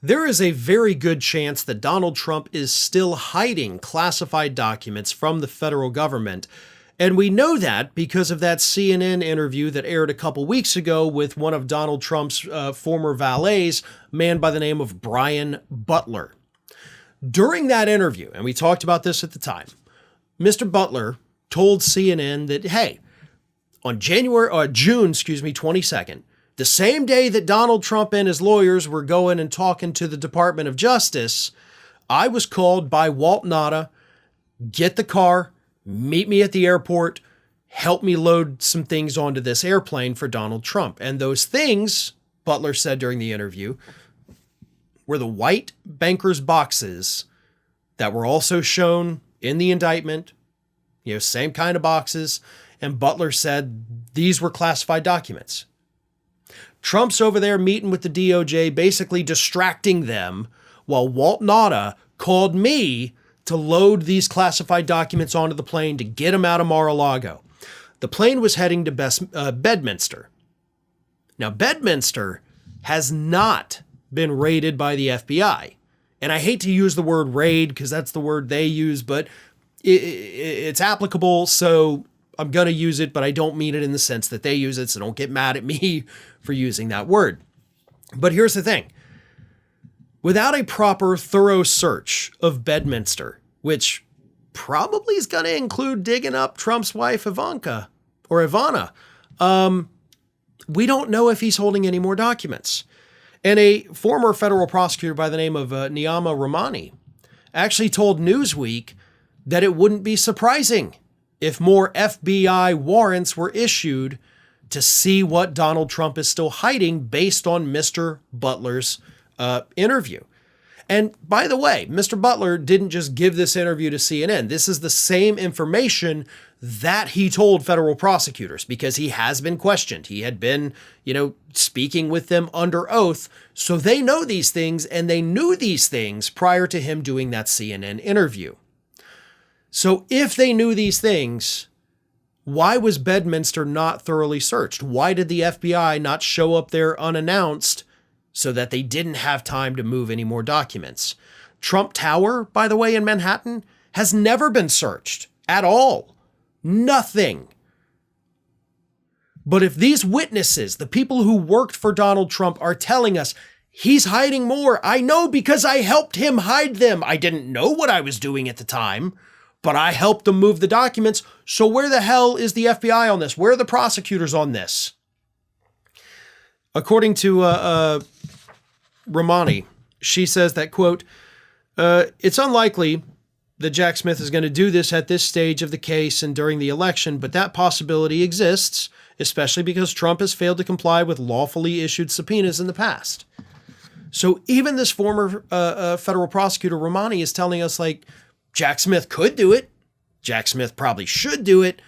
there is a very good chance that Donald Trump is still hiding classified documents from the federal government. And we know that because of that CNN interview that aired a couple weeks ago with one of Donald Trump's former valets, a man by the name of Brian Butler. During that interview, and we talked about this at the time, Mr. Butler told CNN that, hey, on June 22nd, the same day that Donald Trump and his lawyers were going and talking to the Department of Justice, I was called by Walt Nauta, get the car, meet me at the airport, help me load some things onto this airplane for Donald Trump. And those things, Butler said during the interview, were the white banker's boxes that were also shown in the indictment, same kind of boxes. And Butler said these were classified documents. Trump's over there meeting with the DOJ, basically distracting them, while Walt Nauta called me to load these classified documents onto the plane to get them out of Mar-a-Lago. The plane was heading to Bedminster. Now, Bedminster has not been raided by the FBI. And I hate to use the word raid because that's the word they use, but it's applicable, so I'm going to use it, but I don't mean it in the sense that they use it, so don't get mad at me for using that word. But here's the thing. Without a proper, thorough search of Bedminster, which probably is going to include digging up Trump's wife, Ivana, we don't know if he's holding any more documents. And a former federal prosecutor by the name of Niyama Ramani actually told Newsweek that it wouldn't be surprising if more FBI warrants were issued to see what Donald Trump is still hiding based on Mr. Butler's interview. And by the way, Mr. Butler didn't just give this interview to CNN. This is the same information that he told federal prosecutors because he has been questioned. He had been, speaking with them under oath. So they know these things and they knew these things prior to him doing that CNN interview. So if they knew these things, why was Bedminster not thoroughly searched? Why did the FBI not show up there unannounced so that they didn't have time to move any more documents? Trump Tower, by the way, in Manhattan, has never been searched at all. Nothing. But if these witnesses, the people who worked for Donald Trump, are telling us he's hiding more, I know because I helped him hide them. I didn't know what I was doing at the time, but I helped them move the documents. So where the hell is the FBI on this? Where are the prosecutors on this? According to Ramani, she says that, quote, it's unlikely that Jack Smith is going to do this at this stage of the case and during the election, but that possibility exists, especially because Trump has failed to comply with lawfully issued subpoenas in the past. So even this former federal prosecutor, Ramani, is telling us, Jack Smith could do it. Jack Smith probably should do it,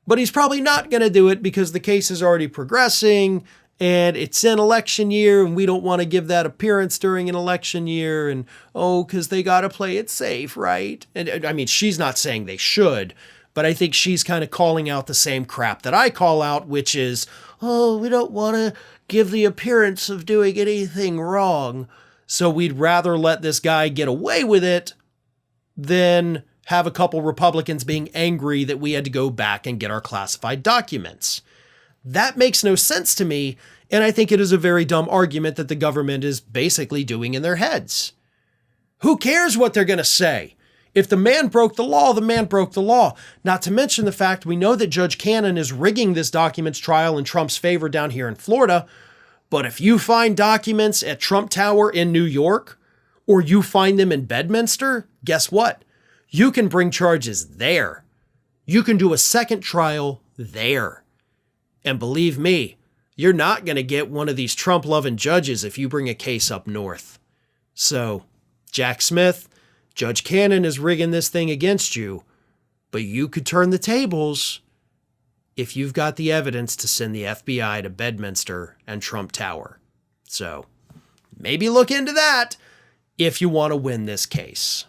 but he's probably not going to do it because the case is already progressing and it's an election year and we don't want to give that appearance during an election year. And, because they got to play it safe, right? And I mean, she's not saying they should, but I think she's kind of calling out the same crap that I call out, which is, we don't want to give the appearance of doing anything wrong. So we'd rather let this guy get away with it than have a couple Republicans being angry that we had to go back and get our classified documents. That makes no sense to me, and I think it is a very dumb argument that the government is basically doing in their heads. Who cares what they're going to say? If the man broke the law, the man broke the law. Not to mention the fact we know that Judge Cannon is rigging this documents trial in Trump's favor down here in Florida, but if you find documents at Trump Tower in New York, or you find them in Bedminster, guess what? You can bring charges there. You can do a second trial there. And believe me, you're not going to get one of these Trump-loving judges if you bring a case up north. So, Jack Smith, Judge Cannon is rigging this thing against you, but you could turn the tables if you've got the evidence to send the FBI to Bedminster and Trump Tower. So, maybe look into that if you want to win this case.